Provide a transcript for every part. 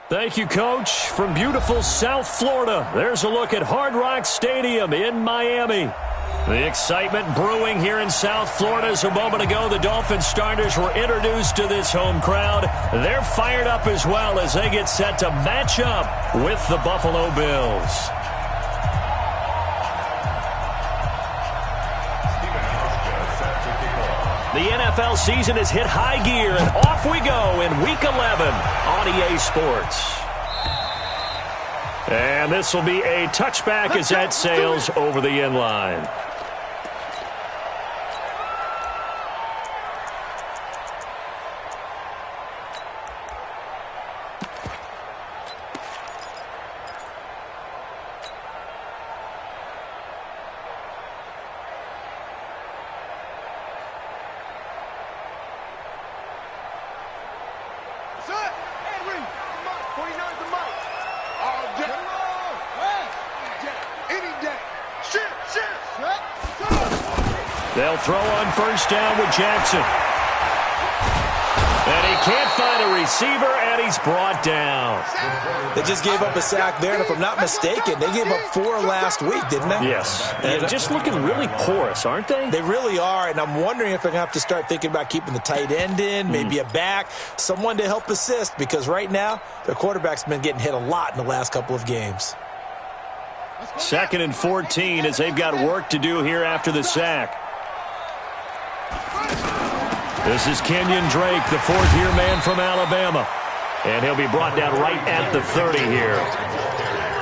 Thank you, Coach. From beautiful South Florida, there's a look at Hard Rock Stadium in Miami. The excitement brewing here in South Florida as a moment ago the Dolphins starters were introduced to this home crowd. They're fired up as well as they get set to match up with the Buffalo Bills. The NFL season has hit high gear, and off we go in Week 11 on EA Sports. And this will be a touchback as that sails over the end line. They'll throw on first down with Jackson. And he can't find a receiver, and he's brought down. They just gave up a sack there, and if I'm not mistaken, they gave up 4 last week, didn't they? Yes. And just looking really porous, aren't they? They really are, and I'm wondering if they're going to have to start thinking about keeping the tight end in, maybe a back, someone to help assist, because right now, their quarterback's been getting hit a lot in the last couple of games. 2nd and 14 as they've got work to do here after the sack. This is Kenyon Drake, the 4th-year man from Alabama. And he'll be brought down right at the 30 here.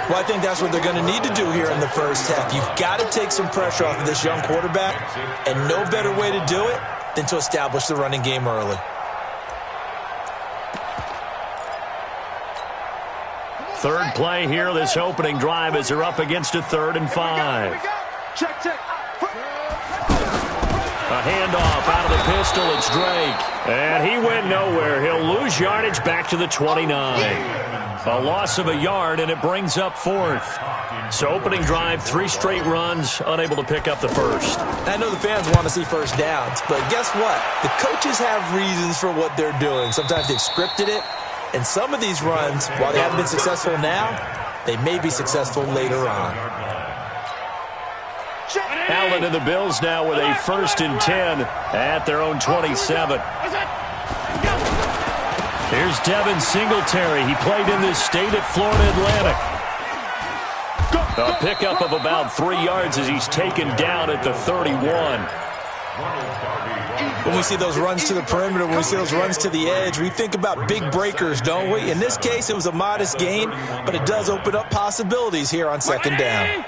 Well, I think that's what they're going to need to do here in the first half. You've got to take some pressure off of this young quarterback, and no better way to do it than to establish the running game early. Third play here, this opening drive as they're up against a 3rd and 5. Check. A handoff out of the pistol, it's Drake. And he went nowhere. He'll lose yardage back to the 29. A loss of a yard, and it brings up 4th. So opening drive, 3 straight runs, unable to pick up the first. I know the fans want to see first downs, but guess what? The coaches have reasons for what they're doing. Sometimes they've scripted it, and some of these runs, while they haven't been successful now, they may be successful later on. Allen and the Bills now with a 1st and 10 at their own 27. Here's Devin Singletary. He played in this state at Florida Atlantic. A pickup of about 3 yards as he's taken down at the 31. When we see those runs to the perimeter, when we see those runs to the edge, we think about big breakers, don't we? In this case, it was a modest gain, but it does open up possibilities here on 2nd down.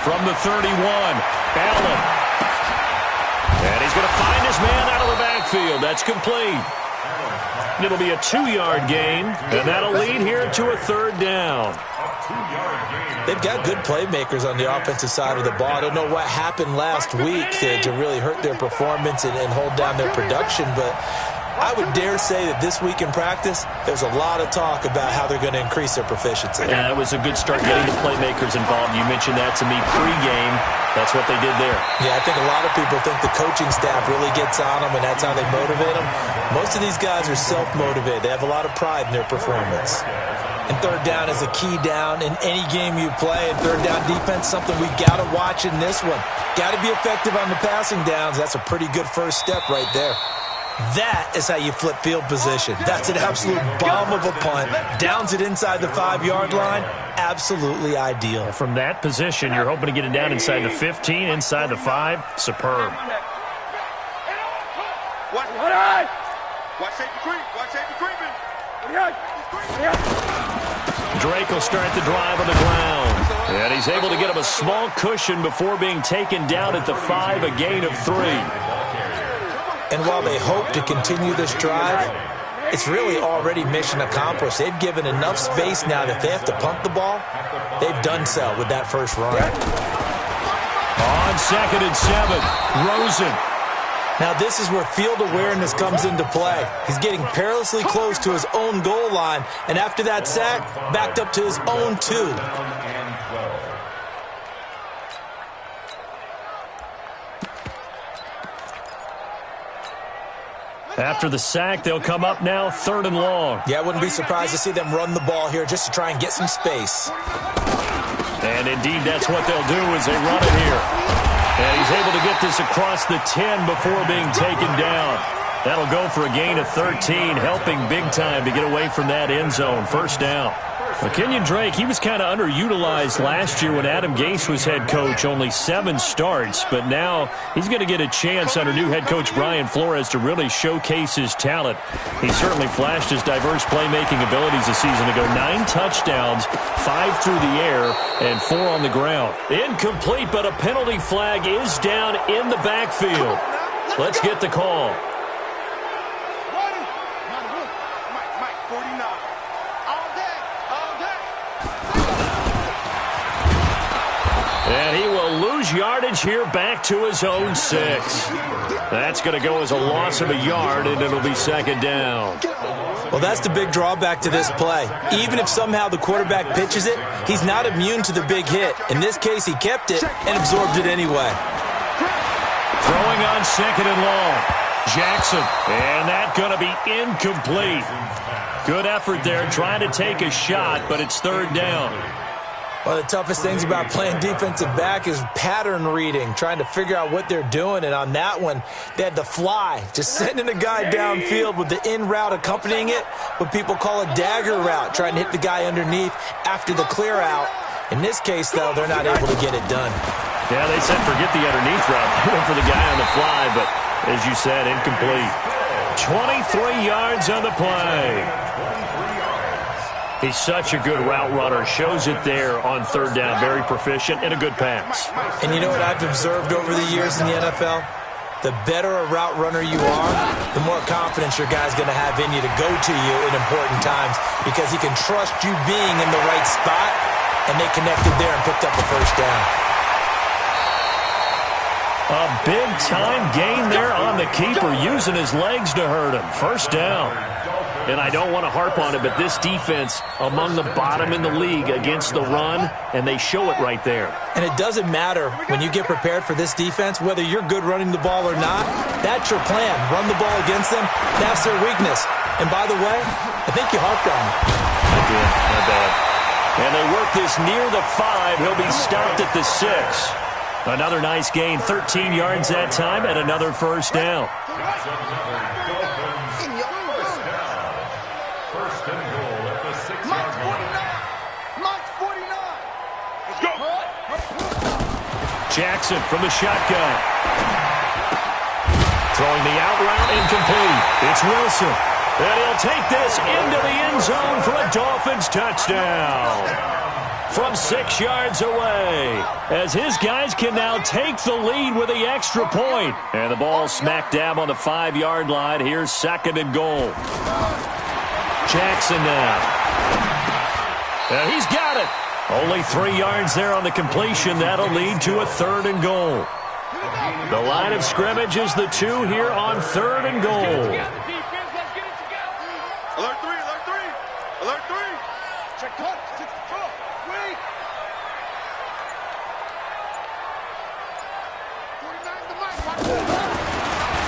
From the 31, Allen. And he's going to find his man out of the backfield. That's complete. It'll be a 2-yard gain, and that'll lead here to a 3rd down. They've got good playmakers on the offensive side of the ball. I don't know what happened last week to really hurt their performance and hold down their production, but I would dare say that this week in practice, there's a lot of talk about how they're going to increase their proficiency. Yeah, that was a good start getting the playmakers involved. You mentioned that to me pregame. That's what they did there. Yeah, I think a lot of people think the coaching staff really gets on them, and that's how they motivate them. Most of these guys are self-motivated. They have a lot of pride in their performance. And 3rd down is a key down in any game you play. And 3rd down defense, something we got to watch in this one. Got to be effective on the passing downs. That's a pretty good first step right there. That is how you flip field position. That's an absolute bomb of a punt. Downs it inside the 5-yard line. Absolutely ideal. From that position, you're hoping to get it down inside the 15, inside the 5. Superb. Drake will start the drive on the ground. And he's able to get him a small cushion before being taken down at the 5, a gain of 3. And while they hope to continue this drive, it's really already mission accomplished. They've given enough space now that if they have to punt the ball, they've done so with that first run. On 2nd and 7, Rosen. Now this is where field awareness comes into play. He's getting perilously close to his own goal line, and after that sack, backed up to his own 2. After the sack, they'll come up now 3rd and long. Yeah, I wouldn't be surprised to see them run the ball here just to try and get some space. And indeed, that's what they'll do as they run it here. And he's able to get this across the 10 before being taken down. That'll go for a gain of 13, helping big time to get away from that end zone. 1st down. Well, Kenyon Drake, he was kind of underutilized last year when Adam Gase was head coach, only 7 starts. But now he's going to get a chance under new head coach Brian Flores to really showcase his talent. He certainly flashed his diverse playmaking abilities this season to go 9 touchdowns, 5 through the air, and 4 on the ground. Incomplete, but a penalty flag is down in the backfield. Let's get the call. And he will lose yardage here back to his own 6. That's going to go as a loss of a yard, and it'll be 2nd down. Well, that's the big drawback to this play. Even if somehow the quarterback pitches it, he's not immune to the big hit. In this case, he kept it and absorbed it anyway. Throwing on 2nd and long. Jackson, and that's going to be incomplete. Good effort there, trying to take a shot, but it's 3rd down. One of the toughest things about playing defensive back is pattern reading, trying to figure out what they're doing. And on that one, they had the fly, just sending a guy downfield with the in route accompanying it, what people call a dagger route, trying to hit the guy underneath after the clear out. In this case, though, they're not able to get it done. Yeah, they said forget the underneath route. They went for the guy on the fly, but as you said, incomplete. 23 yards on the play. He's such a good route runner. Shows it there on 3rd down. Very proficient and a good pass. And you know what I've observed over the years in the NFL? The better a route runner you are, the more confidence your guy's going to have in you to go to you in important times because he can trust you being in the right spot, and they connected there and picked up the 1st down. A big-time gain there on the keeper, using his legs to hurt him. 1st down. And I don't want to harp on it, but this defense among the bottom in the league against the run, and they show it right there. And it doesn't matter when you get prepared for this defense, whether you're good running the ball or not, that's your plan. Run the ball against them, that's their weakness. And by the way, I think you harped on it. I did, my bad. And they work this near the 5. He'll be stopped at the 6. Another nice gain, 13 yards that time, and another 1st down. Jackson from the shotgun. Throwing the out route, incomplete. It's Wilson. And he'll take this into the end zone for a Dolphins touchdown. From 6 yards away, as his guys can now take the lead with the extra point. And the ball smack dab on the 5-yard line. Here's 2nd and goal. Jackson now. And he's got it. Only 3 yards there on the completion. That'll lead to a 3rd and goal. The line of scrimmage is the 2 here on 3rd and goal. Alert 3, alert 3, alert 3. Check touch, wait. 49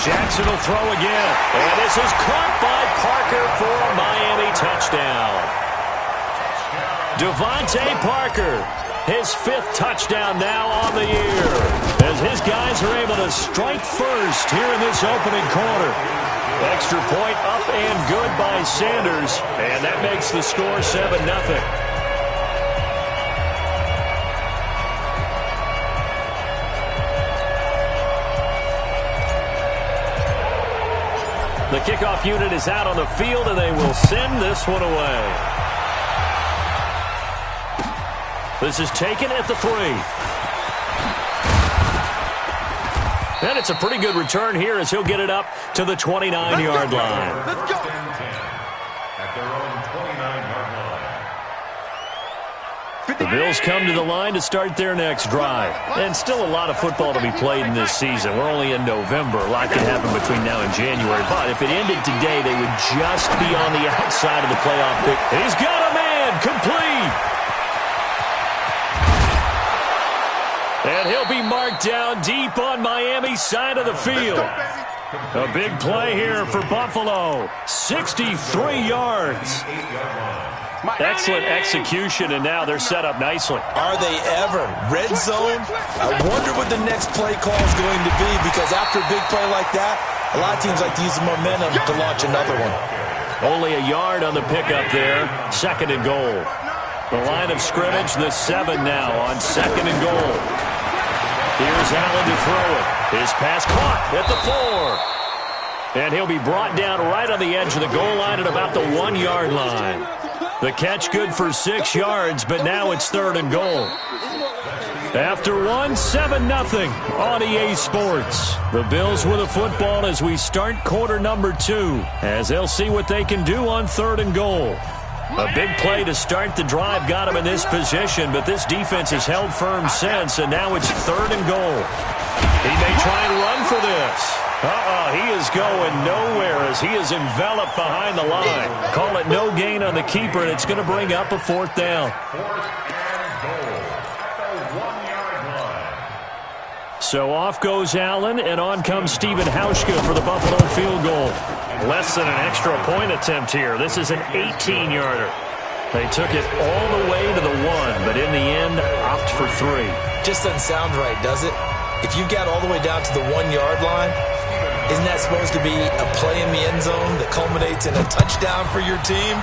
Jackson will throw again. And this is caught by Parker for a Miami touchdown. Devontae Parker, his 5th touchdown now on the year, as his guys are able to strike first here in this opening quarter. Extra point up and good by Sanders, and that makes the score 7-0. The kickoff unit is out on the field, and they will send this one away. This is taken at the 3. And it's a pretty good return here as he'll get it up to the 29-yard line. Let's go. At their own 29-yard line. The Bills come to the line to start their next drive. And still a lot of football to be played in this season. We're only in November. A lot can happen between now and January. But if it ended today, they would just be on the outside of the playoff pick. He's got a man, complete. And he'll be marked down deep on Miami's side of the field. A big play here for Buffalo. 63 yards. Excellent execution, and now they're set up nicely. Are they ever? Red zone? I wonder what the next play call is going to be, because after a big play like that, a lot of teams like to use the momentum to launch another one. Only a yard on the pickup there. 2nd and goal. The line of scrimmage, the 7 now on 2nd and goal. Here's Allen to throw it. His pass caught at the 4. And he'll be brought down right on the edge of the goal line at about the 1-yard line. The catch good for 6 yards, but now it's 3rd and goal. After 7-0 on EA Sports. The Bills with a football as we start quarter number 2, as they'll see what they can do on 3rd and goal. A big play to start the drive got him in this position, but this defense has held firm since, and now it's 3rd and goal. He may try and run for this. He is going nowhere as he is enveloped behind the line. Call it no gain on the keeper, and it's going to bring up a 4th down. So off goes Allen, and on comes Stephen Hauschka for the Buffalo field goal. Less than an extra point attempt here. This is an 18-yarder. They took it all the way to the 1, but in the end, opt for 3. Just doesn't sound right, does it? If you got all the way down to the 1-yard line, isn't that supposed to be a play in the end zone that culminates in a touchdown for your team?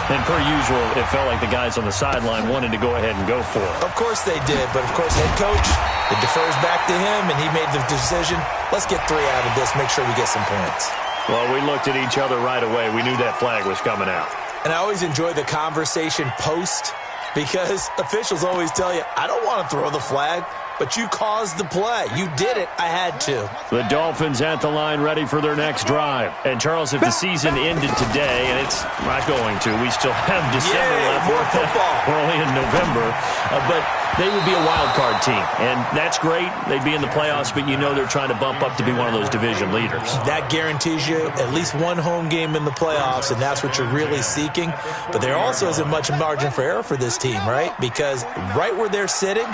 And per usual, it felt like the guys on the sideline wanted to go ahead and go for it. Of course they did, but of course head coach, it defers back to him, and he made the decision, let's get 3 out of this, make sure we get some points. Well, we looked at each other right away. We knew that flag was coming out. And I always enjoy the conversation post, because officials always tell you, I don't want to throw the flag, but you caused the play. You did it. I had to. The Dolphins at the line ready for their next drive. And, Charles, if the season ended today, and it's not going to, we still have December left. More football. We're only in November. But they would be a wild card team. And that's great. They'd be in the playoffs, but you know they're trying to bump up to be one of those division leaders. That guarantees you at least one home game in the playoffs, and that's what you're really seeking. But there also isn't much margin for error for this team, right? Because right where they're sitting,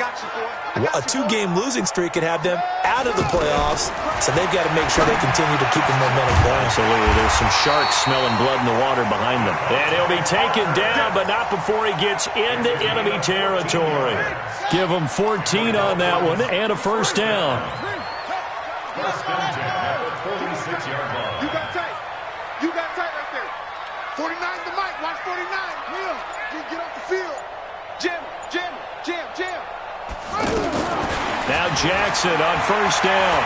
a 2-game losing streak could have them out of the playoffs, so they've got to make sure they continue to keep the momentum going. Absolutely. There's some sharks smelling blood in the water behind them. And he'll be taken down, but not before he gets into enemy territory. Give him 14 on that one and a 1st down. You got tight. You got tight right there. 49 to Mike. Watch 49. Will, get off the field. Jam. Now Jackson on 1st down.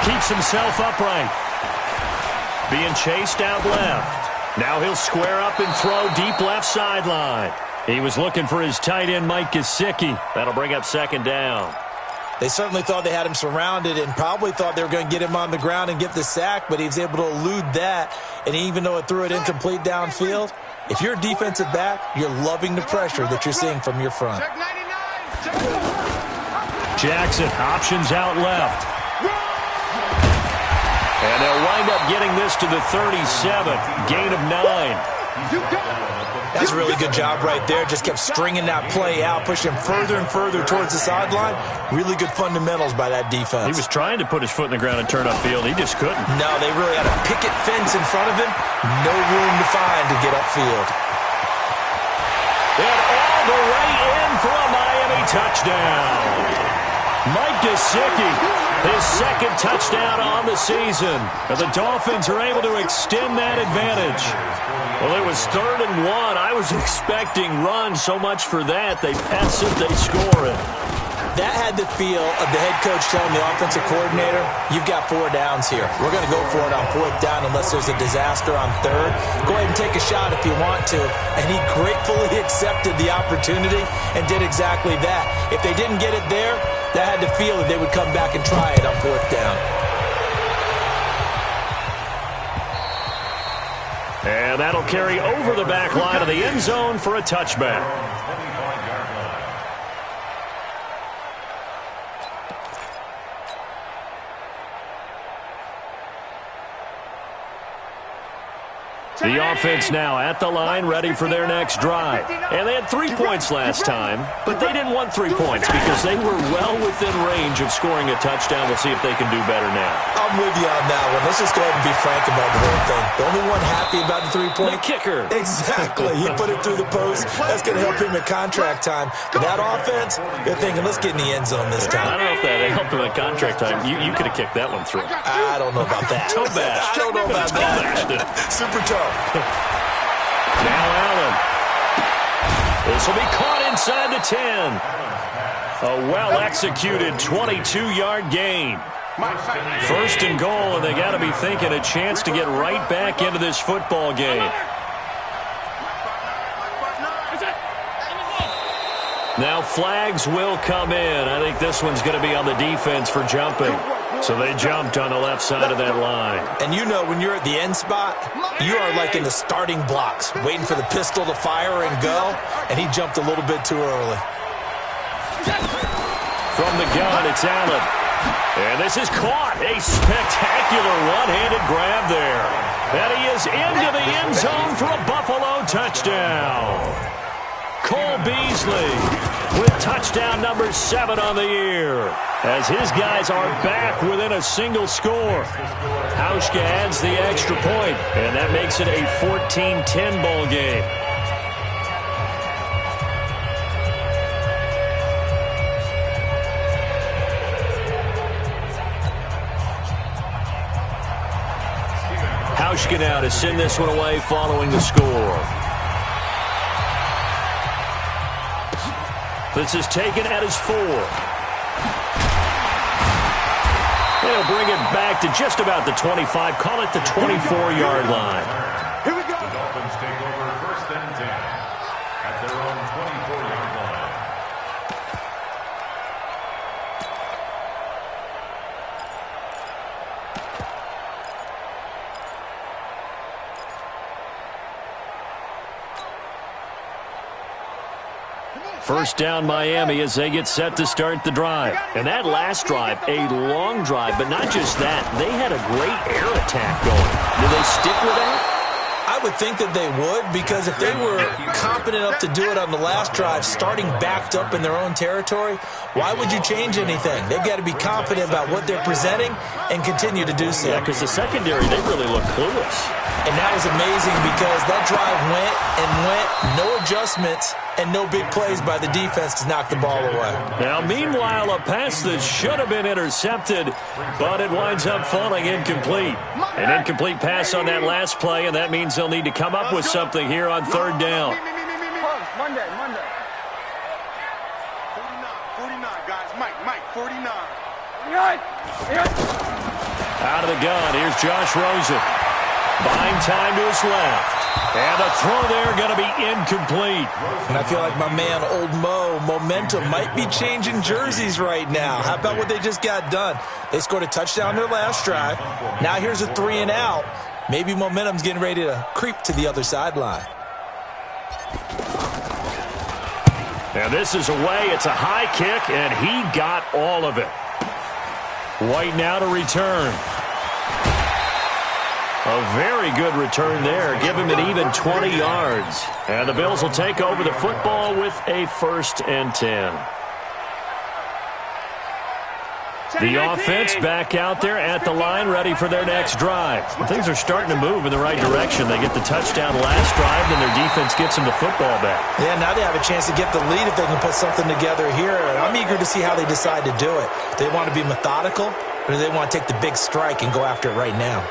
Keeps himself upright. Being chased out left. Now he'll square up and throw deep left sideline. He was looking for his tight end, Mike Gesicki. That'll bring up 2nd down. They certainly thought they had him surrounded and probably thought they were going to get him on the ground and get the sack, but he was able to elude that. And even though it threw it incomplete downfield, if you're a defensive back, you're loving the pressure that you're seeing from your front. Jackson options out left. And they'll wind up getting this to the 37. Gain of 9. That's a really good job right there. Just kept stringing that play out, pushing him further and further towards the sideline. Really good fundamentals by that defense. He was trying to put his foot in the ground and turn upfield. He just couldn't. No, they really had a picket fence in front of him. No room to find to get upfield. And all the way in for a Miami touchdown. Mike Gesicki, his 2nd touchdown on the season. And the Dolphins are able to extend that advantage. Well, it was 3rd and 1. I was expecting runs, so much for that. They pass it, they score it. That had the feel of the head coach telling the offensive coordinator, you've got 4 downs here. We're going to go for it on 4th down unless there's a disaster on 3rd. Go ahead and take a shot if you want to. And he gratefully accepted the opportunity and did exactly that. If they didn't get it there, that had the feel that they would come back and try it on 4th down. And that'll carry over the back line of the end zone for a touchback. The offense now at the line, ready for their next drive. And they had 3 points last time, but they didn't want 3 points because they were well within range of scoring a touchdown. We'll see if they can do better now. I'm I'm with you on that one. Let's just go ahead and be frank about the whole thing. The only one happy about the three-point? The kicker. Exactly. He put it through the post. That's going to help him at contract time. But that offense, they're thinking, let's get in the end zone this time. I don't know if that helped him at contract time. You could have kicked that one through. I don't know about that. Toe bash. I don't know about that. Super toe. Now Allen. This will be caught inside the 10. A well-executed 22-yard gain. First and goal, and they got to be thinking a chance to get right back into this football game. Now flags will come in. I think this one's going to be on the defense for jumping. So they jumped on the left side of that line. And you know when you're at the end spot, you are like in the starting blocks, waiting for the pistol to fire and go, and he jumped a little bit too early. From the gun, it's Allen. And this is caught. A spectacular one-handed grab there. And he is into the end zone for a Buffalo touchdown. Cole Beasley with touchdown number 7 on the year, as his guys are back within a single score. Hauschka adds the extra point, and that makes it a 14-10 ball game. Hauschka now to send this one away following the score. This is taken at his 4. They'll bring it back to just about the 25. Call it the 24-yard line. Here we go. The Dolphins take over 1st and 10 at their own 24-yard line. First down Miami as they get set to start the drive. And that last drive, a long drive, but not just that. They had a great air attack going. Do they stick with that? I would think that they would, because if they were competent enough to do it on the last drive, starting backed up in their own territory, why would you change anything? They've got to be confident about what they're presenting and continue to do so. Yeah, because the secondary, they really look clueless. And that was amazing because that drive went and went, no adjustments, and no big plays by the defense to knock the ball away. Now, meanwhile, a pass that should have been intercepted, but it winds up falling incomplete. An incomplete pass on that last play, and that means they'll need to come up with something here on 3rd down. Monday. 49, guys. Mike, 49. Out of the gun, here's Josh Rosen. Buying time to his left. And the throw there going to be incomplete. And I feel like my man, Old Mo, momentum might be changing jerseys right now. How about what they just got done? They scored a touchdown their last drive. Now here's a 3 and out. Maybe momentum's getting ready to creep to the other sideline. And this is away. It's a high kick, and he got all of it. White now to return. A very good return there. Give him an even 20 yards. And the Bills will take over the football with a 1st and 10. The offense back out there at the line, ready for their next drive. Things are starting to move in the right direction. They get the touchdown last drive, and their defense gets them the football back. Yeah, now they have a chance to get the lead if they can put something together here. I'm eager to see how they decide to do it. Do they want to be methodical, or do they want to take the big strike and go after it right now?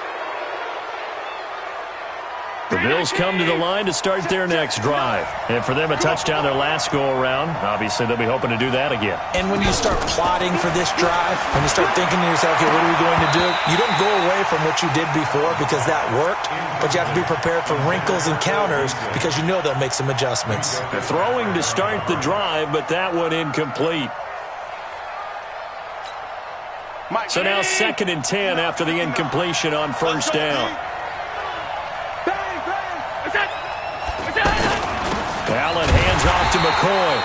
The Bills come to the line to start their next drive. And for them, a touchdown their last go-around. Obviously, they'll be hoping to do that again. And when you start plotting for this drive, when you start thinking to yourself, okay, what are we going to do? You don't go away from what you did before because that worked, but you have to be prepared for wrinkles and counters because you know they'll make some adjustments. They're throwing to start the drive, but that one incomplete. So now 2nd and 10 after the incompletion on 1st down. Allen hands off to McCoy.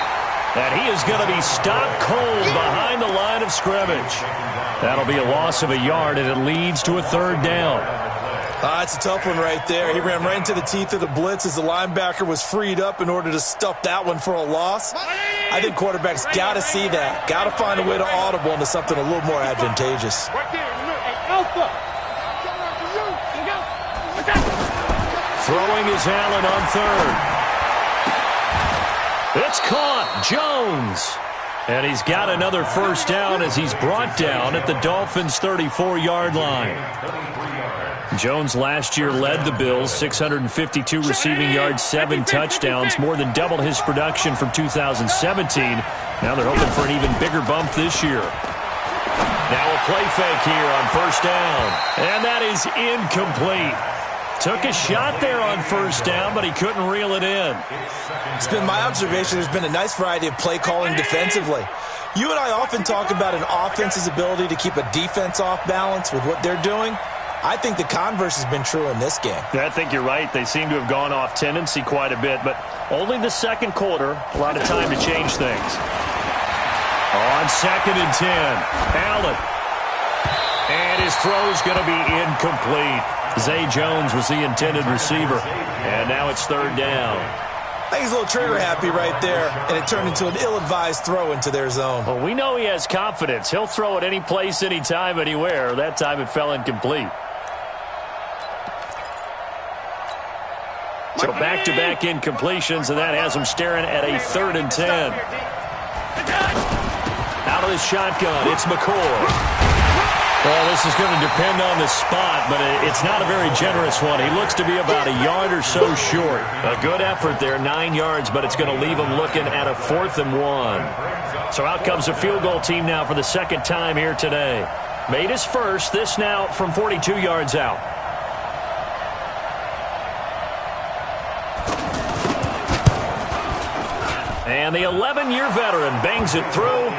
And he is going to be stopped cold behind the line of scrimmage. That'll be a loss of a yard, and it leads to a 3rd down. It's a tough one right there. He ran right into the teeth of the blitz as the linebacker was freed up in order to stuff that one for a loss. I think quarterbacks got to see that. Got to find a way to audible into something a little more advantageous. Throwing is Allen on third. It's caught. Jones. And he's got another first down as he's brought down at the Dolphins' 34-yard line. Jones last year led the Bills, 652 receiving yards, 7 touchdowns, more than double his production from 2017. Now they're hoping for an even bigger bump this year. Now a play fake here on first down. And that is incomplete. Took a shot there on first down, but he couldn't reel it in. It's been my observation there's been a nice variety of play calling defensively. You and I often talk about an offense's ability to keep a defense off balance with what they're doing. I think the converse has been true in this game. Yeah, I think you're right. They seem to have gone off tendency quite a bit, but only the second quarter, a lot of time to change things. On 2nd and 10, Allen. And his throw's going to be incomplete. Zay Jones was the intended receiver, and now it's 3rd down. I think he's a little trigger happy right there, and it turned into an ill-advised throw into their zone. Well, we know he has confidence. He'll throw it any place, anytime, anywhere. That time it fell incomplete. So back-to-back incompletions, and that has him staring at a 3rd and 10. Out of the shotgun, it's McCoy. Well, this is going to depend on the spot, but it's not a very generous one. He looks to be about a yard or so short. A good effort there, 9 yards, but it's going to leave him looking at a 4th and 1. So out comes a field goal team now for the second time here today. Made his first, this now from 42 yards out. And the 11-year veteran bangs it through.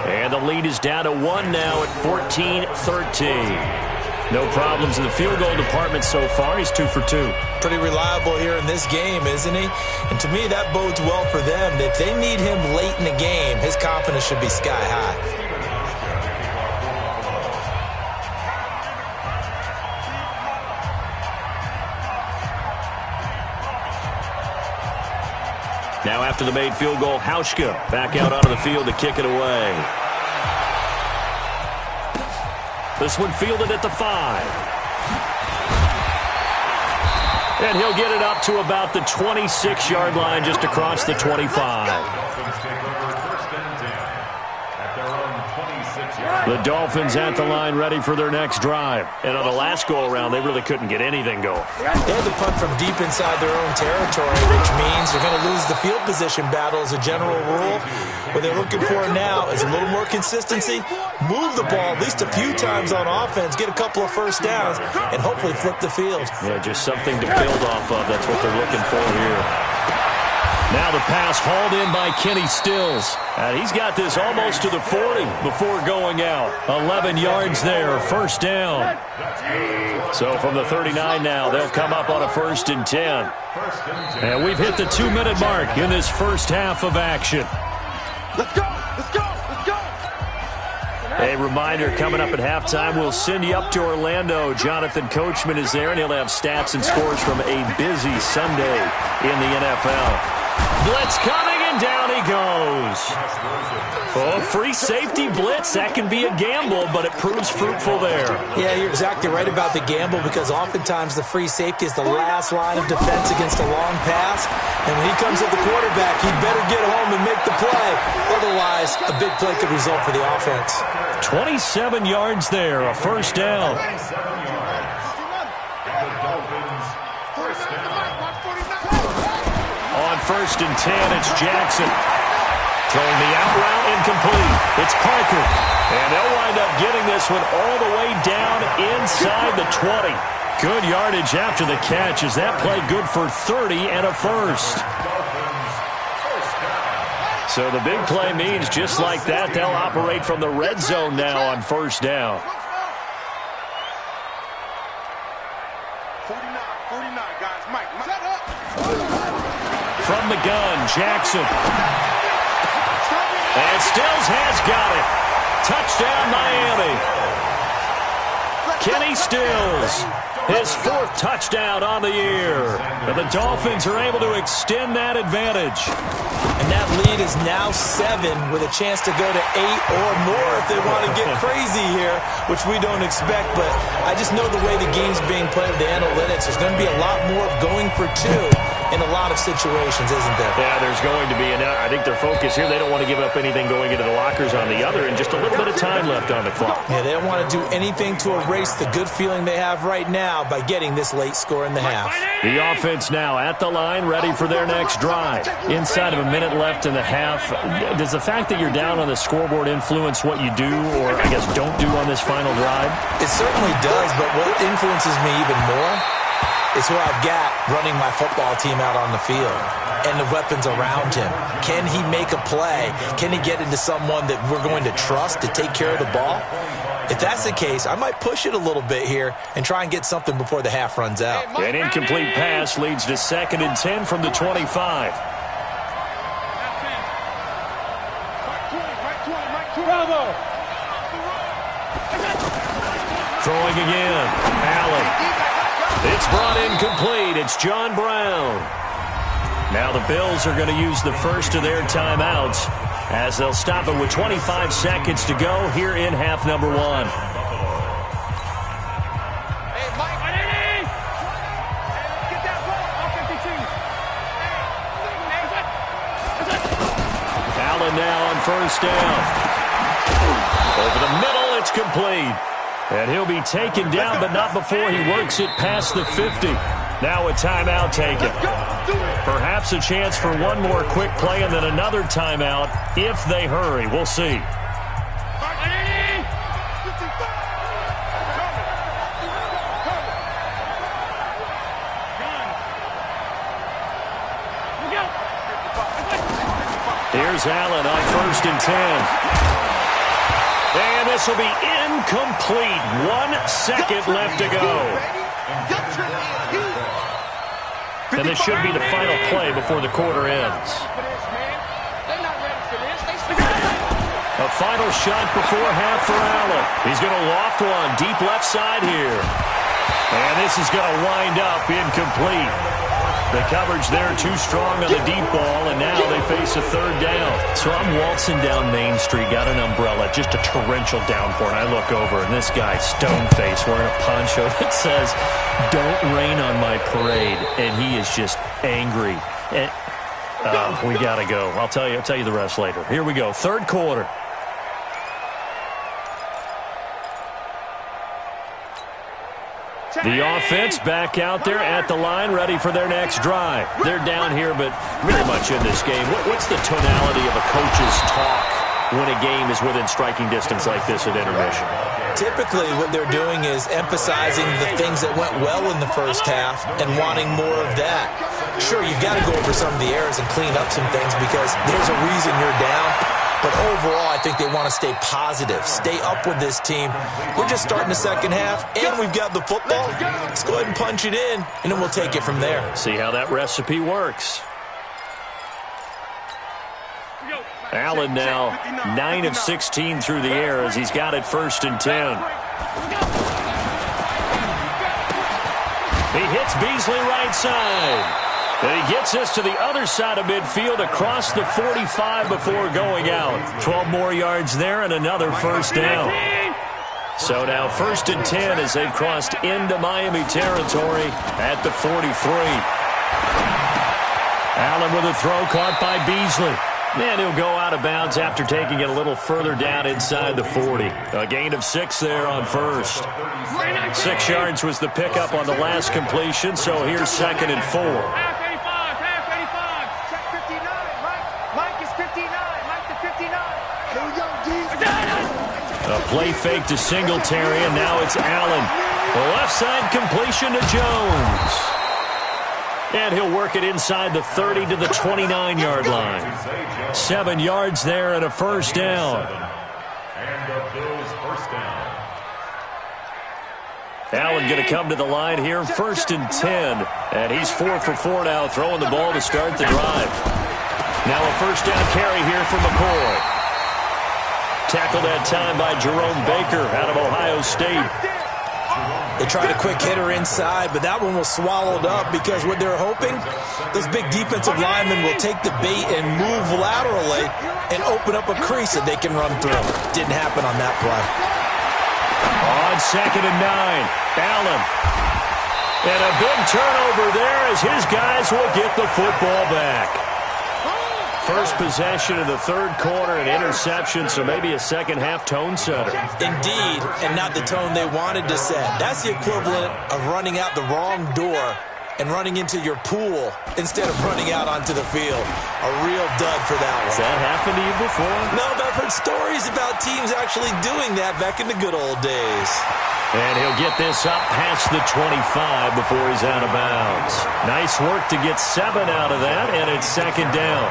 And the lead is down to 1 now at 14-13. No problems in the field goal department so far. He's 2 for 2. Pretty reliable here in this game, isn't he? And to me, that bodes well for them. If they need him late in the game, his confidence should be sky high. Now after the made field goal, Hauschka back out onto the field to kick it away. This one fielded at the 5. And he'll get it up to about the 26-yard line just across the 25. The Dolphins at the line ready for their next drive. And on the last go-around, they really couldn't get anything going. They had to punt from deep inside their own territory, which means they're going to lose the field position battle as a general rule. What they're looking for now is a little more consistency, move the ball at least a few times on offense, get a couple of first downs, and hopefully flip the field. Yeah, just something to build off of. That's what they're looking for here. Now the pass hauled in by Kenny Stills. And he's got this almost to the 40 before going out. 11 yards there, first down. So from the 39 now, they'll come up on a 1st and 10. And we've hit the 2-minute mark in this first half of action. Let's go! Let's go! Let's go! A reminder, coming up at halftime, we'll send you up to Orlando. Jonathan Coachman is there, and he'll have stats and scores from a busy Sunday in the NFL. Blitz coming, and down he goes. Oh, free safety blitz. That can be a gamble, but it proves fruitful there. Yeah, you're exactly right about the gamble, because oftentimes the free safety is the last line of defense against a long pass. And when he comes at the quarterback, he'd better get home and make the play. Otherwise, a big play could result for the offense. 27 yards there, a first down. On 1st and 10, it's Jackson. Throwing the out route incomplete. It's Parker. And they'll wind up getting this one all the way down inside the 20. Good yardage after the catch. Is that play good for 30 and a first? So the big play means just like that, they'll operate from the red zone now on first down. 49, guys. Mike, shut up. From the gun, Jackson. And Stills has got it. Touchdown, Miami. Kenny Stills, his 4th touchdown on the year. And the Dolphins are able to extend that advantage. And that lead is now 7 with a chance to go to 8 or more if they want to get crazy here, which we don't expect. But I just know the way the game's being played with the analytics, there's going to be a lot more going for 2 in a lot of situations, isn't there? Yeah, there's going to be. And I think their focus here, they don't want to give up anything going into the lockers on the other, and just a little bit of time left on the clock. Yeah, they don't want to do anything to erase the good feeling they have right now by getting this late score in the half. The offense now at the line, ready for their next drive. Inside of a minute left in the half, does the fact that you're down on the scoreboard influence what you do, or I guess don't do on this final drive? It certainly does, but what influences me even more is who I've got running my football team out on the field and the weapons around him. Can he make a play? Can he get into someone that we're going to trust to take care of the ball? If that's the case, I might push it a little bit here and try and get something before the half runs out. An incomplete pass leads to 2nd and 10 from the 25. Throwing again. Allen. It's brought in complete. It's John Brown. Now the Bills are going to use the first of their timeouts as they'll stop it with 25 seconds to go here in half number 1. Allen now on 1st down. Over the middle, it's complete. And he'll be taken down, but not before he works it past the 50. Now a timeout taken. Perhaps a chance for one more quick play and then another timeout if they hurry. We'll see. Here's Allen on 1st and 10. And this will be incomplete. 1 second left to go. And this should be the final play before the quarter ends. A final shot before half for Allen. He's going to loft one deep left side here. And this is going to wind up incomplete. The coverage there too strong on the deep ball, and now they face a 3rd down. So I'm waltzing down Main Street, got an umbrella, just a torrential downpour, and I look over, and this guy, stone-faced, wearing a poncho that says, "Don't rain on my parade," and he is just angry. And, we got to go. I'll tell you the rest later. Here we go, 3rd quarter. The offense back out there at the line, ready for their next drive. They're down here, but very much in this game. What's the tonality of a coach's talk when a game is within striking distance like this at intermission? Typically, what they're doing is emphasizing the things that went well in the first half and wanting more of that. Sure, you've got to go over some of the errors and clean up some things because there's a reason you're down. But overall, I think they want to stay positive, stay up with this team. We're just starting the second half, and we've got the football. Let's go ahead and punch it in, and then we'll take it from there. See how that recipe works. Allen now 9 of 16 through the air as he's got it 1st and 10. He hits Beasley right side. And he gets us to the other side of midfield across the 45 before going out. 12 more yards there and another 1st down. So now 1st and 10 as they've crossed into Miami territory at the 43. Allen with a throw caught by Beasley. And he'll go out of bounds after taking it a little further down inside the 40. A gain of 6 there on 1st. 6 yards was the pickup on the last completion, so here's 2nd and 4. A play fake to Singletary, and now it's Allen. The left side completion to Jones. And he'll work it inside the 30 to the 29-yard line. 7 yards there and a 1st down. And the Bills' 1st down. Allen going to come to the line here, 1st and 10. And he's 4 for 4 now, throwing the ball to start the drive. Now a 1st down carry here for McCoy. Tackled that time by Jerome Baker out of Ohio State. They tried a quick hitter inside, but that one was swallowed up because what they're hoping, those big defensive linemen will take the bait and move laterally and open up a crease that they can run through. Didn't happen on that play. On 2nd and 9, Allen. And a big turnover there as his guys will get the football back. First possession of the third quarter, an interception, so maybe a second-half tone setter. Indeed, and not the tone they wanted to set. That's the equivalent of running out the wrong door and running into your pool instead of running out onto the field. A real dud for that one. Has that happened to you before? No, but I've heard stories about teams actually doing that back in the good old days. And he'll get this up past the 25 before he's out of bounds. Nice work to get 7 out of that, and it's 2nd down.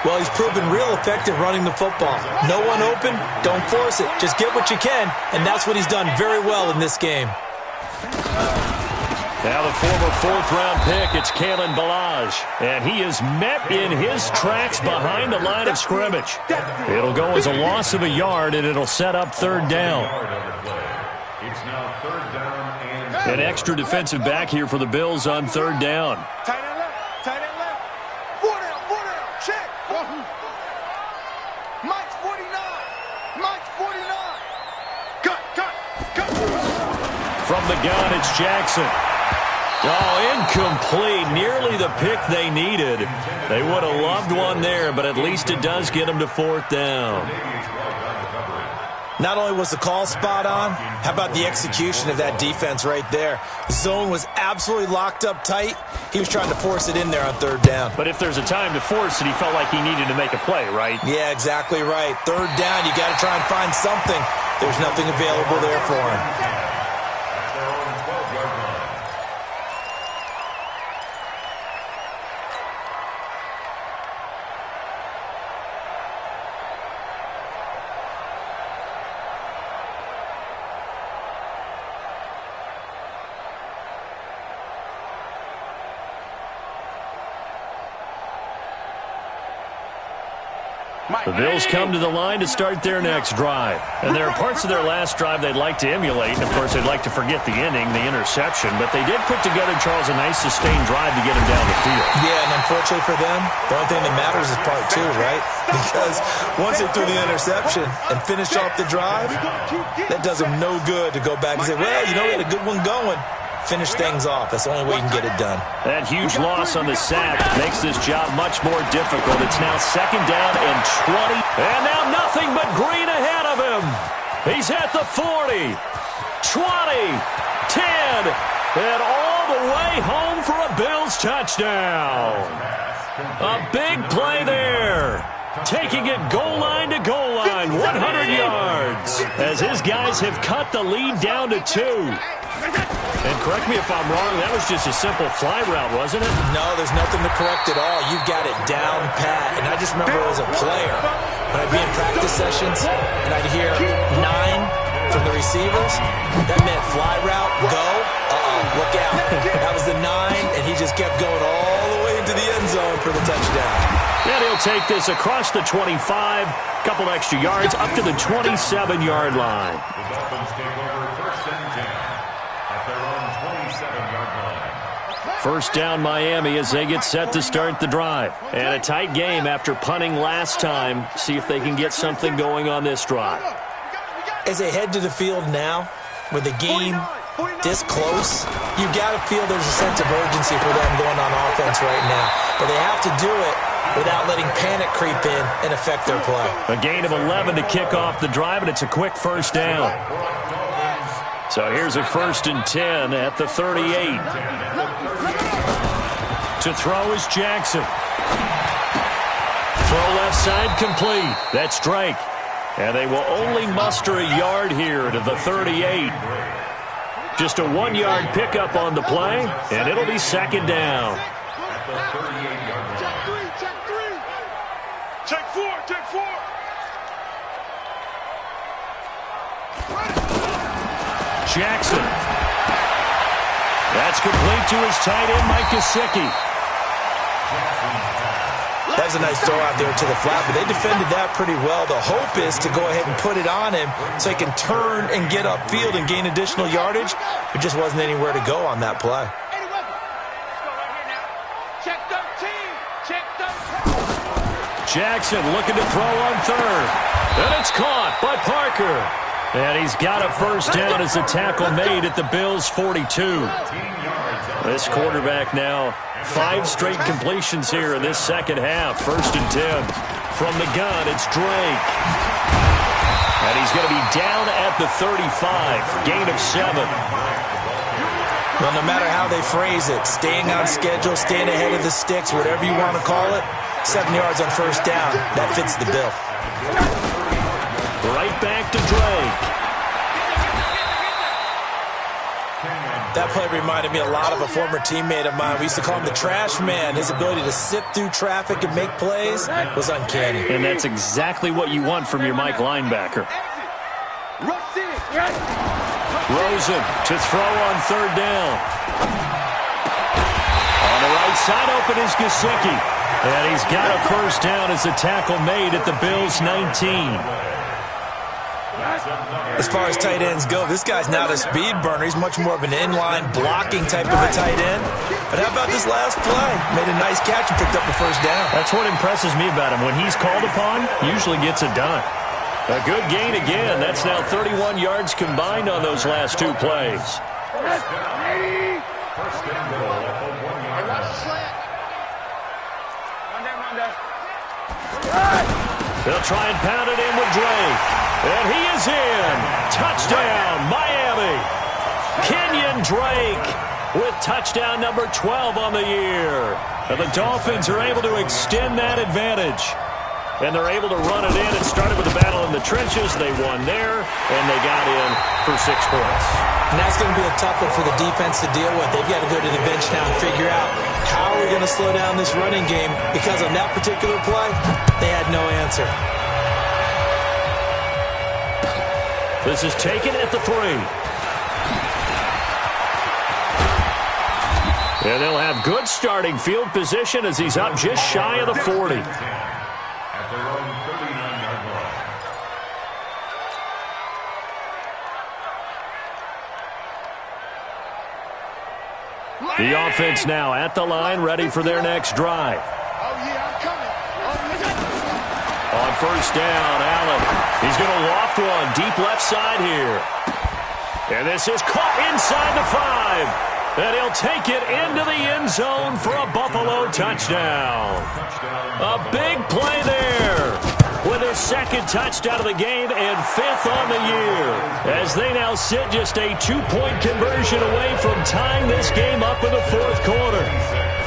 Well, he's proven real effective running the football. No one open, don't force it. Just get what you can, and that's what he's done very well in this game. Now the former 4th-round pick, it's Kalen Ballage. And he is met in his tracks behind the line of scrimmage. It'll go as a loss of a yard, and it'll set up 3rd down. It's now 3rd down and An extra defensive back here for the Bills on 3rd down. Tight end left. Tight end left. 4 down. 4 down. Check. Mike's 49. Mike's 49. Cut. From the gun, it's Jackson. Oh, incomplete. Nearly the pick they needed. They would have loved one there, but at least it does get them to 4th down. Not only was the call spot on, how about the execution of that defense right there? The zone was absolutely locked up tight. He was trying to force it in there on 3rd down. But if there's a time to force it, he felt like he needed to make a play, right? Yeah, exactly right. 3rd down, you got to try and find something. There's nothing available there for him. The Bills come to the line to start their next drive. And there are parts of their last drive they'd like to emulate. And, of course, they'd like to forget the ending, the interception. But they did put together, Charles, a nice sustained drive to get him down the field. Yeah, and unfortunately for them, the only thing that matters is part 2, right? Because once they threw the interception and finished off the drive, that does them no good to go back and say, well, you know, we had a good one going. Finish things off. That's the only way you can get it done. That huge loss on the sack makes this job much more difficult. It's now 2nd down and 20. And now nothing but green ahead of him. He's at the 40, 20, 10, and all the way home for a Bills touchdown. A big play there. Taking it goal line to goal line, 100 yards. As his guys have cut the lead down to 2. And correct me if I'm wrong, that was just a simple fly route, wasn't it? No, there's nothing to correct at all. You've got it down pat. And I just remember as a player, when I'd be in practice sessions and I'd hear 9 from the receivers, that meant fly route, go, look out. That was the 9, and he just kept going all the way into the end zone for the touchdown. And he'll take this across the 25, couple extra yards, up to the 27-yard line. the Dolphins take over 1st and 10 at their own 27-yard line. 1st down Miami as they get set to start the drive. And a tight game after punting last time. See if they can get something going on this drive. As they head to the field now, with the game this close, you got to feel there's a sense of urgency for them going on offense right now. But they have to do it without letting panic creep in and affect their play. A gain of 11 to kick off the drive, and it's a quick 1st down. So here's a 1st and 10 at the 38. To throw is Jackson. Throw left side complete. That's Drake. And they will only muster a yard here to the 38. Just a 1-yard pickup on the play, and it'll be 2nd down. At the 38-yard line. Check 4. Jackson. That's complete to his tight end, Mike Gesicki. That was a nice throw out there to the flat, but they defended that pretty well. The hope is to go ahead and put it on him so he can turn and get upfield and gain additional yardage. There just wasn't anywhere to go on that play. Jackson looking to throw on third. And it's caught by Parker. And he's got a first down as a tackle made at the Bills' 42. This quarterback now 5 straight completions here in this second half. 1st and 10. From the gun, it's Drake. And he's going to be down at the 35. Gain of 7. Well, no matter how they phrase it, staying on schedule, staying ahead of the sticks, whatever you want to call it, 7 yards on first down, that fits the bill. Right back to Drake. That play reminded me a lot of a former teammate of mine. We used to call him the trash man. His ability to sift through traffic and make plays was uncanny. And that's exactly what you want from your Mike linebacker. Rosen to throw on third down. On the right side open is Gesicki. And he's got a first down as a tackle made at the Bills' 19. As far as tight ends go, this guy's not a speed burner. He's much more of an inline blocking type of a tight end. But how about this last play? Made a nice catch and picked up the first down. That's what impresses me about him. When he's called upon, usually gets it done. A good gain again. That's now 31 yards combined on those last 2 plays. First and goal at the 1-yard line. They'll try and pound it in with Drake. And he is in. Touchdown, Miami. Kenyon Drake with touchdown number 12 on the year. And the Dolphins are able to extend that advantage. And they're able to run it in. It started with a battle in the trenches. They won there, and they got in for 6 points. And that's going to be a tough one for the defense to deal with. They've got to go to the bench now and figure out how we're going to slow down this running game, because on that particular play, they had no answer. This is taken at the 3. And they'll have good starting field position as he's up just shy of the 40. At their own 39-yard line. The offense now at the line, ready for their next drive. On first down, Allen. He's going to loft one deep left side here. And this is caught inside the 5. And he'll take it into the end zone for a Buffalo touchdown. A big play there with his 2nd touchdown of the game and 5th on the year, as they now sit just a 2-point conversion away from tying this game up in the 4th quarter.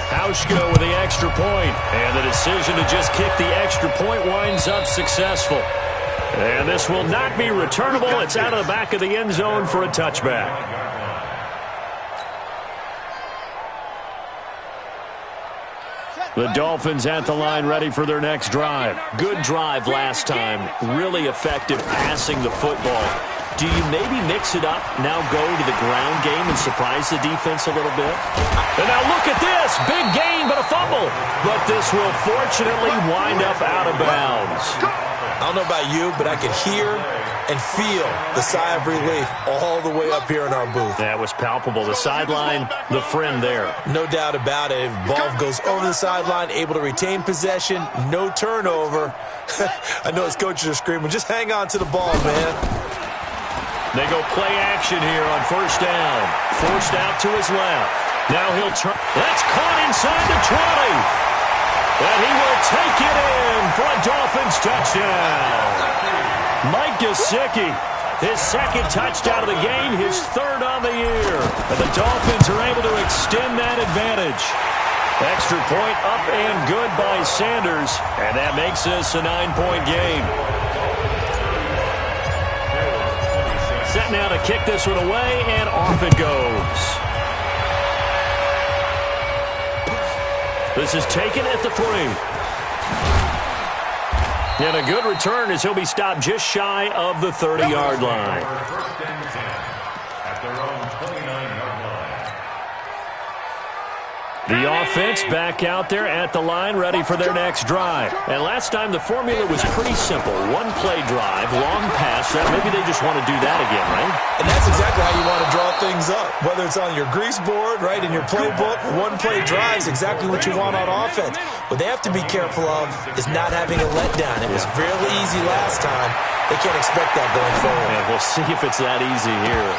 Hauschka with the extra point, and the decision to just kick the extra point winds up successful. And this will not be returnable. It's out of the back of the end zone for a touchback. The Dolphins at the line, ready for their next drive. Good drive last time. Really effective passing the football. Do you maybe mix it up, now go to the ground game and surprise the defense a little bit? And now look at this. Big gain, but a fumble. But this will fortunately wind up out of bounds. I don't know about you, but I could hear and feel the sigh of relief all the way up here in our booth. That was palpable. The sideline, the friend there. No doubt about it. If ball goes over the sideline, able to retain possession, no turnover. I know his coaches are screaming, just hang on to the ball, man. They go play action here on first down. Forced out to his left. Now he'll turn. That's caught inside the 20. And he will take it in for a Dolphins touchdown. Mike Gesicki, his 2nd touchdown of the game, his 3rd on the year. And the Dolphins are able to extend that advantage. Extra point up and good by Sanders. And that makes this a 9-point game. Set now to kick this one away, and off it goes. This is taken at the 3. And a good return as he'll be stopped just shy of the 30-yard line. First and 10 at their own 29-yard The offense back out there at the line, ready for their next drive. And last time the formula was pretty simple. One-play drive, long pass. Maybe they just want to do that again, right? And that's exactly how you want to draw things up. Whether it's on your grease board, right, in your playbook, one-play drive is exactly what you want on offense. What they have to be careful of is not having a letdown. It was really easy last time. They can't expect that going forward. And we'll see if it's that easy here.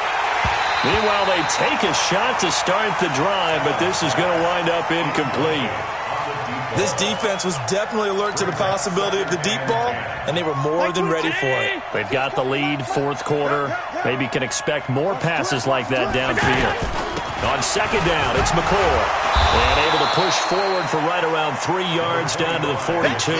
Meanwhile, they take a shot to start the drive, but this is going to wind up incomplete. This defense was definitely alert to the possibility of the deep ball, and they were more than ready for it. They've got the lead, fourth quarter. Maybe can expect more passes like that downfield. On second down, it's McCoy. And able to push forward for right around 3 yards down to the 42.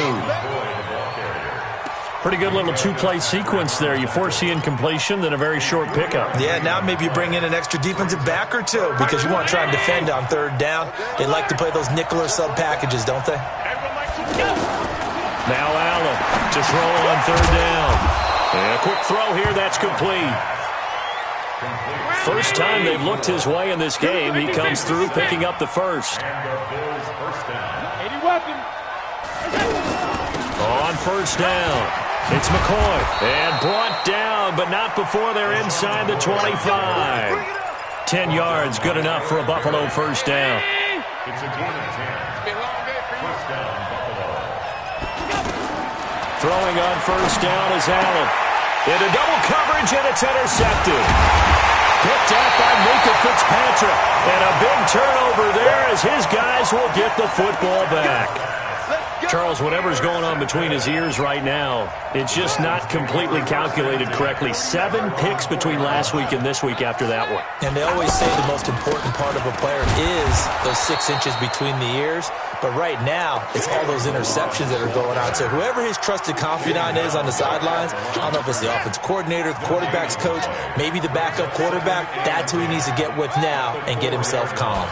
Pretty good little two-play sequence there. You force the incompletion, then a very short pickup. Yeah, now maybe you bring in an extra defensive back or two because you want to try and defend on third down. They like to play those nickel or sub packages, don't they? Now Allen to throw on third down. And a quick throw here, that's complete. First time they've looked his way in this game. He comes through picking up the first. On first down, it's McCoy. And brought down, but not before they're inside the 25. 10 yards, good enough for a Buffalo first down. It's a gain of 10. First down, Buffalo. Throwing on first down is Allen. Into double coverage, and it's intercepted. Picked up by Minka Fitzpatrick. And a big turnover there as his guys will get the football back. Charles, whatever's going on between his ears right now, it's just not completely calculated correctly. 7 picks between last week and this week after that one. And they always say the most important part of a player is those 6 inches between the ears. But right now, it's all those interceptions that are going on. So whoever his trusted confidant is on the sidelines, I don't know if it's the offense coordinator, the quarterback's coach, maybe the backup quarterback, that's who he needs to get with now and get himself calm.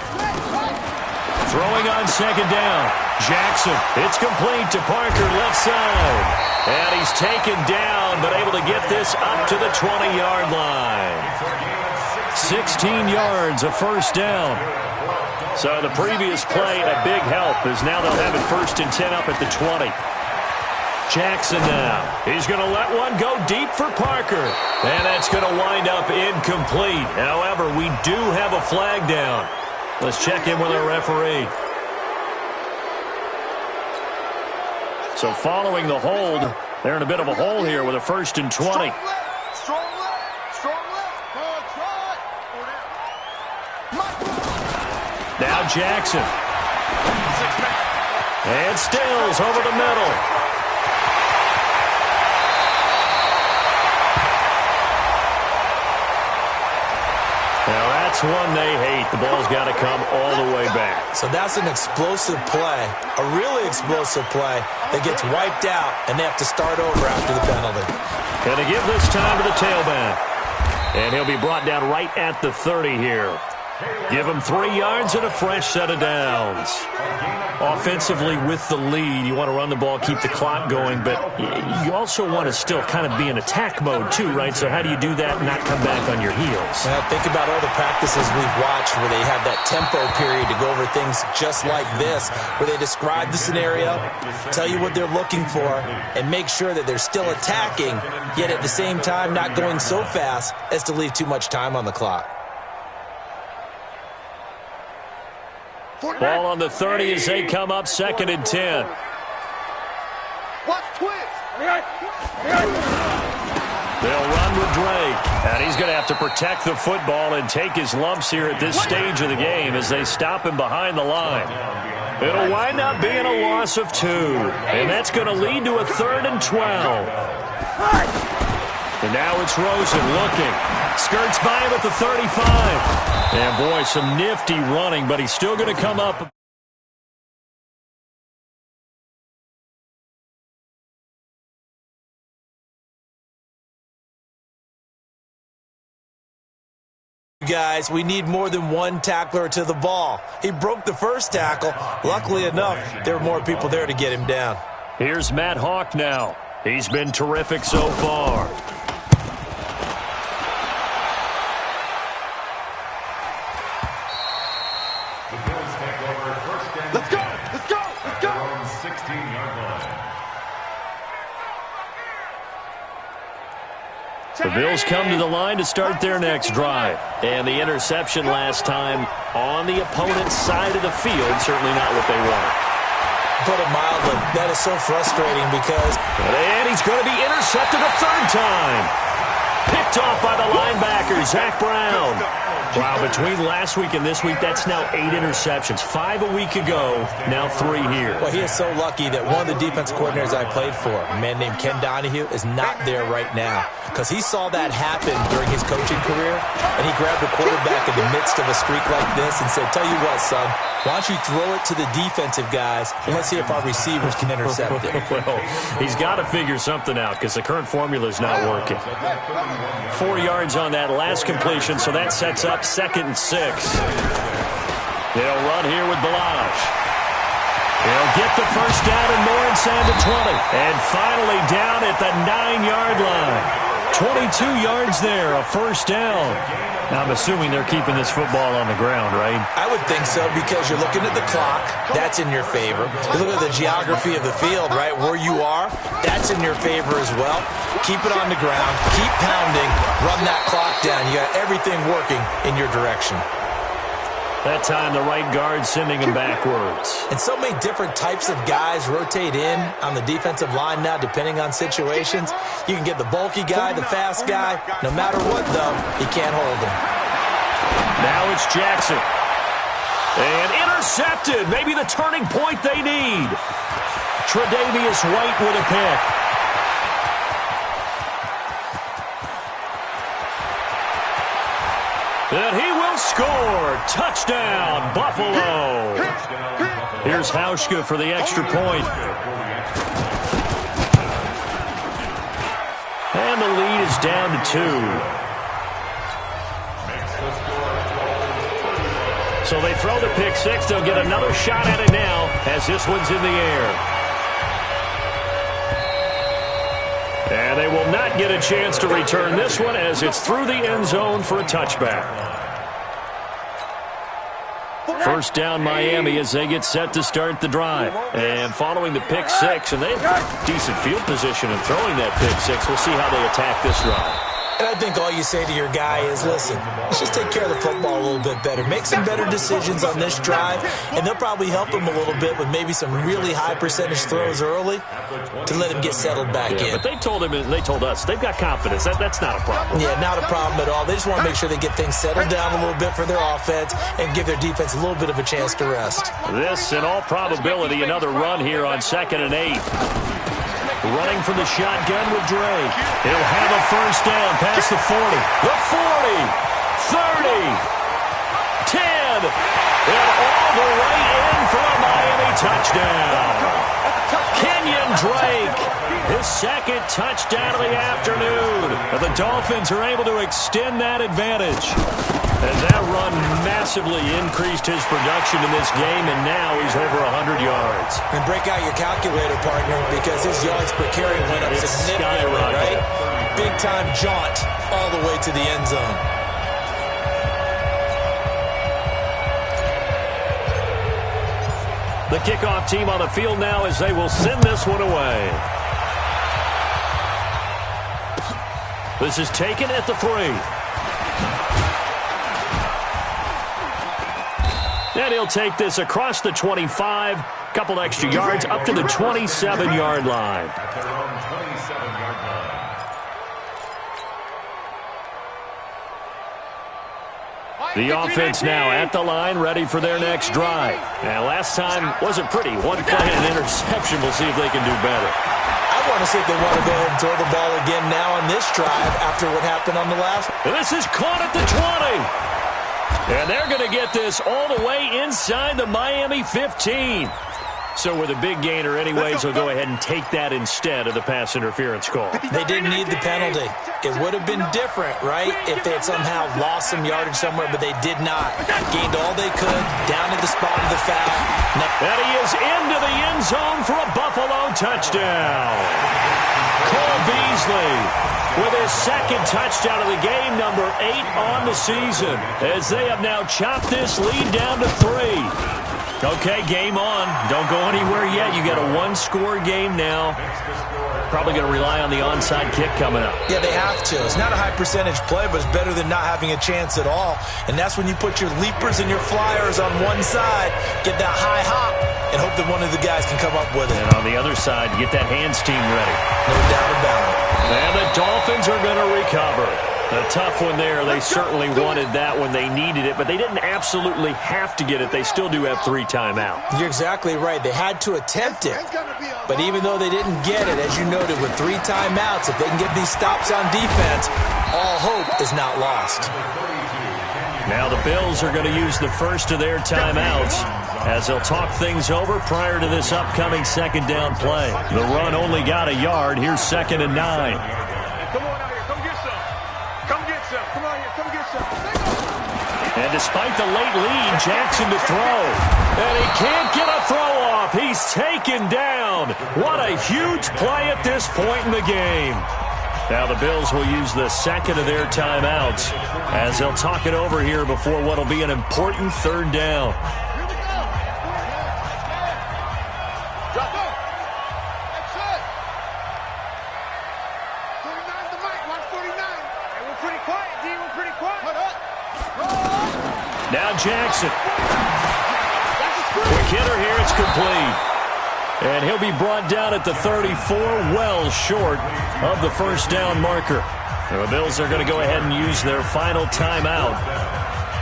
Throwing on second down. Jackson, it's complete to Parker, left side. And he's taken down, but able to get this up to the 20-yard line. 16 yards, a first down. So the previous play, a big help, as now they'll have it first and 10 up at the 20. Jackson now. He's going to let one go deep for Parker. And that's going to wind up incomplete. However, we do have a flag down. Let's check in with our referee. So following the hold, they're in a bit of a hole here with a first and 20. Strong left. Now Jackson. And Stills over the middle. Now that's one they hate. The ball's got to come all the way back. So that's an explosive play, a really explosive play that gets wiped out, and they have to start over after the penalty. And to give this time to the tailback. And he'll be brought down right at the 30 here. Give him 3 yards and a fresh set of downs. Offensively with the lead, you want to run the ball, keep the clock going, but you also want to still kind of be in attack mode too, right? So how do you do that and not come back on your heels? Well, think about all the practices we've watched where they have that tempo period to go over things just like this, where they describe the scenario, tell you what they're looking for, and make sure that they're still attacking, yet at the same time not going so fast as to leave too much time on the clock. Ball on the 30 as they come up second and 10. Watch twist. They'll run with Drake. And he's going to have to protect the football and take his lumps here at this stage of the game as they stop him behind the line. It'll wind up being a loss of 2. And that's going to lead to a 3rd and 12. And now it's Rosen looking. Skirts by him at the 35. And, boy, some nifty running, but he's still going to come up. Guys, we need more than one tackler to the ball. He broke the first tackle. Luckily enough, there were more people there to get him down. Here's Matt Hawk now. He's been terrific so far. The Bills come to the line to start their next drive. And the interception last time on the opponent's side of the field, certainly not what they want. Put it mildly, that is so frustrating because... And he's going to be intercepted a third time. Picked off by the linebacker, Zach Brown. Wow, between last week and this week, that's now 8 interceptions. 5 a week ago, now 3 here. Well, he is so lucky that one of the defense coordinators I played for, a man named Ken Donahue, is not there right now. Because he saw that happen during his coaching career, and he grabbed a quarterback in the midst of a streak like this and said, tell you what, son, why don't you throw it to the defensive guys, and let's see if our receivers can intercept it. Well, he's got to figure something out because the current formula is not working. 4 yards on that last completion, so that sets up 2nd and 6. They'll run here with Balaj. They'll get the first down and more inside the 20. And finally down at the 9-yard line. 22 yards there, a first down. Now, I'm assuming they're keeping this football on the ground, right? I would think so because you're looking at the clock. That's in your favor. You look at the geography of the field, right, where you are. That's in your favor as well. Keep it on the ground. Keep pounding. Run that clock down. You got everything working in your direction. That time, the right guard sending him backwards. And so many different types of guys rotate in on the defensive line now, depending on situations. You can get the bulky guy, the fast guy. No matter what, though, you can't hold him. Now it's Jackson. And intercepted. Maybe the turning point they need. Tre'Davious White with a pick. And he will score. Touchdown, Buffalo. Here's Hauschka for the extra point. And the lead is down to 2. So they throw the pick six. They'll get another shot at it now as this one's in the air. And they will not get a chance to return this one as it's through the end zone for a touchback. First down Miami as they get set to start the drive. And following the pick six, and they've got decent field position in throwing that pick six. We'll see how they attack this drive. And I think all you say to your guy is, listen, let's just take care of the football a little bit better. Make some better decisions on this drive, and they'll probably help him a little bit with maybe some really high percentage throws early to let him get settled back in. But they told him, and they told us, they've got confidence. That's not a problem. Yeah, not a problem at all. They just want to make sure they get things settled down a little bit for their offense and give their defense a little bit of a chance to rest. This, in all probability, another run here on 2nd and 8. Running from the shotgun with Drake. He'll have a first down past the 40. The 40. 30. 10. And all the way in for a Miami touchdown. Kenyon Drake. His 2nd touchdown of the afternoon. And the Dolphins are able to extend that advantage. As that run massively increased his production in this game, and now he's over 100 yards. And break out your calculator, partner, because his yards per carry went up significantly, right? Big-time jaunt all the way to the end zone. The kickoff team on the field now as they will send this one away. This is taken at the 3. And he'll take this across the 25, couple extra yards, up to the 27-yard line. The offense now at the line, ready for their next drive. And last time wasn't pretty. One play and an interception. We'll see if they can do better. I want to see if they want to go ahead and throw the ball again now on this drive after what happened on the last. And this is caught at the 20. And they're going to get this all the way inside the Miami 15. So with a big gainer anyways, they'll go ahead and take that instead of the pass interference call. They didn't need the penalty. It would have been different, right, if they had somehow lost some yardage somewhere, but they did not. Gained all they could, down to the spot of the foul. And he is into the end zone for a Buffalo touchdown. Cole Beasley with his 2nd touchdown of the game, number 8 on the season, as they have now chopped this lead down to 3. Okay, game on. Don't go anywhere yet. You got a 1-score game now. Probably going to rely on the onside kick coming up. Yeah, they have to. It's not a high-percentage play, but it's better than not having a chance at all. And that's when you put your leapers and your flyers on one side, get that high hop, and hope that one of the guys can come up with it. And on the other side, get that hands team ready. No doubt about it. And the Dolphins are going to recover. A tough one there. They certainly wanted that when they needed it, but they didn't absolutely have to get it. They still do have 3 timeouts. You're exactly right. They had to attempt it. But even though they didn't get it, as you noted, with 3 timeouts, if they can get these stops on defense, all hope is not lost. Now the Bills are going to use the first of their timeouts as they'll talk things over prior to this upcoming second down play. The run only got a yard. Here's 2nd and 9. Come on out here. Come get some. Come get some. Come on here. Come get some. And despite the late lead, Jackson to throw. And he can't get a throw off. He's taken down. What a huge play at this point in the game. Now the Bills will use the second of their timeouts as they'll talk it over here before what will be an important 3rd down. Now Jackson. Quick hitter here. It's complete. And he'll be brought down at the 34, well short of the first down marker. The Bills are going to go ahead and use their final timeout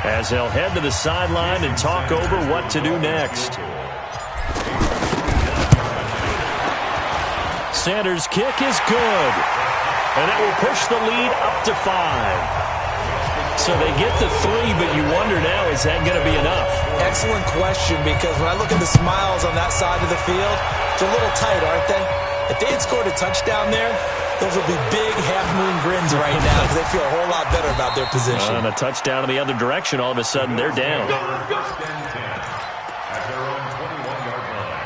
as they'll head to the sideline and talk over what to do next. Sanders' kick is good. And that will push the lead up to 5. So they get the 3, but you wonder now, is that going to be enough? Excellent question, because when I look at the smiles on that side of the field, it's a little tight, aren't they? If they had scored a touchdown there, those would be big half-moon grins right now because they feel a whole lot better about their position. And a touchdown in the other direction, all of a sudden they're down. At their own 21-yard line.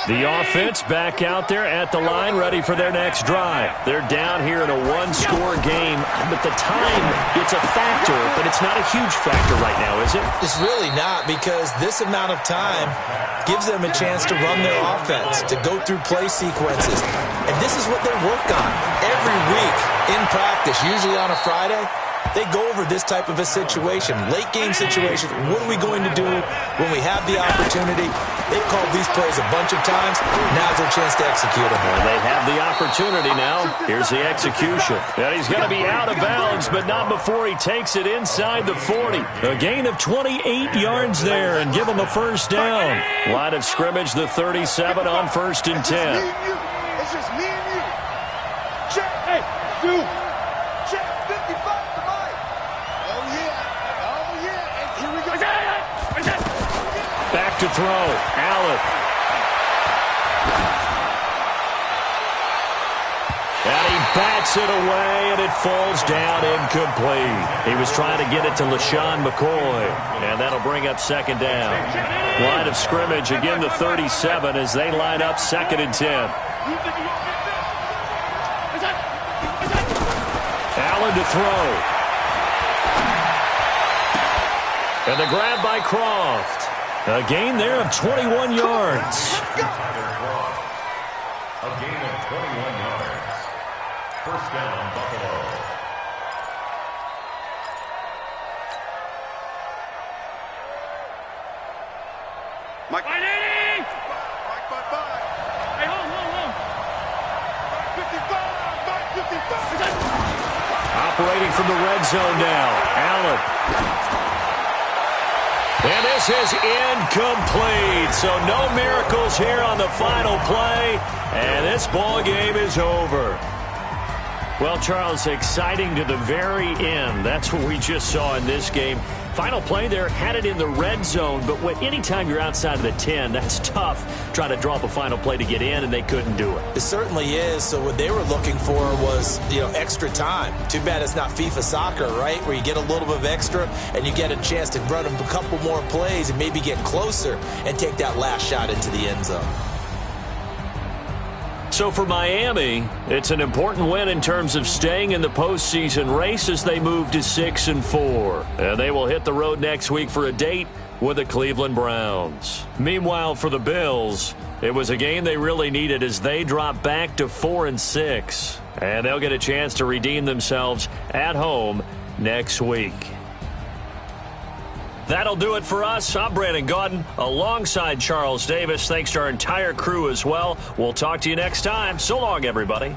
The offense back out there at the line, ready for their next drive. They're down here in a 1-score game, but the time, it's a factor, but it's not a huge factor right now, is it? It's really not, because this amount of time gives them a chance to run their offense, to go through play sequences. And this is what they work on every week in practice, usually on a Friday. They go over this type of a situation, late-game situation. What are we going to do when we have the opportunity? They've called these plays a bunch of times. Now's their chance to execute them. Well, they have the opportunity now. Here's the execution. And he's going to be out of bounds, but not before he takes it inside the 40. A gain of 28 yards there and give him a first down. Line of scrimmage, the 37 on 1st and 10. It's just me and you. Check. Hey, dude. Check 55 to Mike. Oh, yeah. Oh, yeah. And here we go. Back to throw. Allen. And he bats it away, and it falls down incomplete. He was trying to get it to LaShawn McCoy, and that'll bring up 2nd down. Line of scrimmage, again the 37 as they line up 2nd and 10. Allen to throw. And the grab by Croft. A gain there of 21 yards. A gain of 21 yards. First down, Buffalo. Mike. Mike. Hey, hold. 55. Operating from the red zone now. Allen. And this is incomplete. So no miracles here on the final play. And this ball game is over. Well, Charles, exciting to the very end. That's what we just saw in this game. Final play there, had it in the red zone, but anytime you're outside of the 10, that's tough trying to draw up a final play to get in, and they couldn't do it. It certainly is. So what they were looking for was, extra time. Too bad it's not FIFA soccer, right, where you get a little bit of extra and you get a chance to run a couple more plays and maybe get closer and take that last shot into the end zone. So for Miami, it's an important win in terms of staying in the postseason race as they move to 6-4. And they will hit the road next week for a date with the Cleveland Browns. Meanwhile, for the Bills, it was a game they really needed as they dropped back to 4-6. And they'll get a chance to redeem themselves at home next week. That'll do it for us. I'm Brandon Gaudin alongside Charles Davis. Thanks to our entire crew as well. We'll talk to you next time. So long, everybody.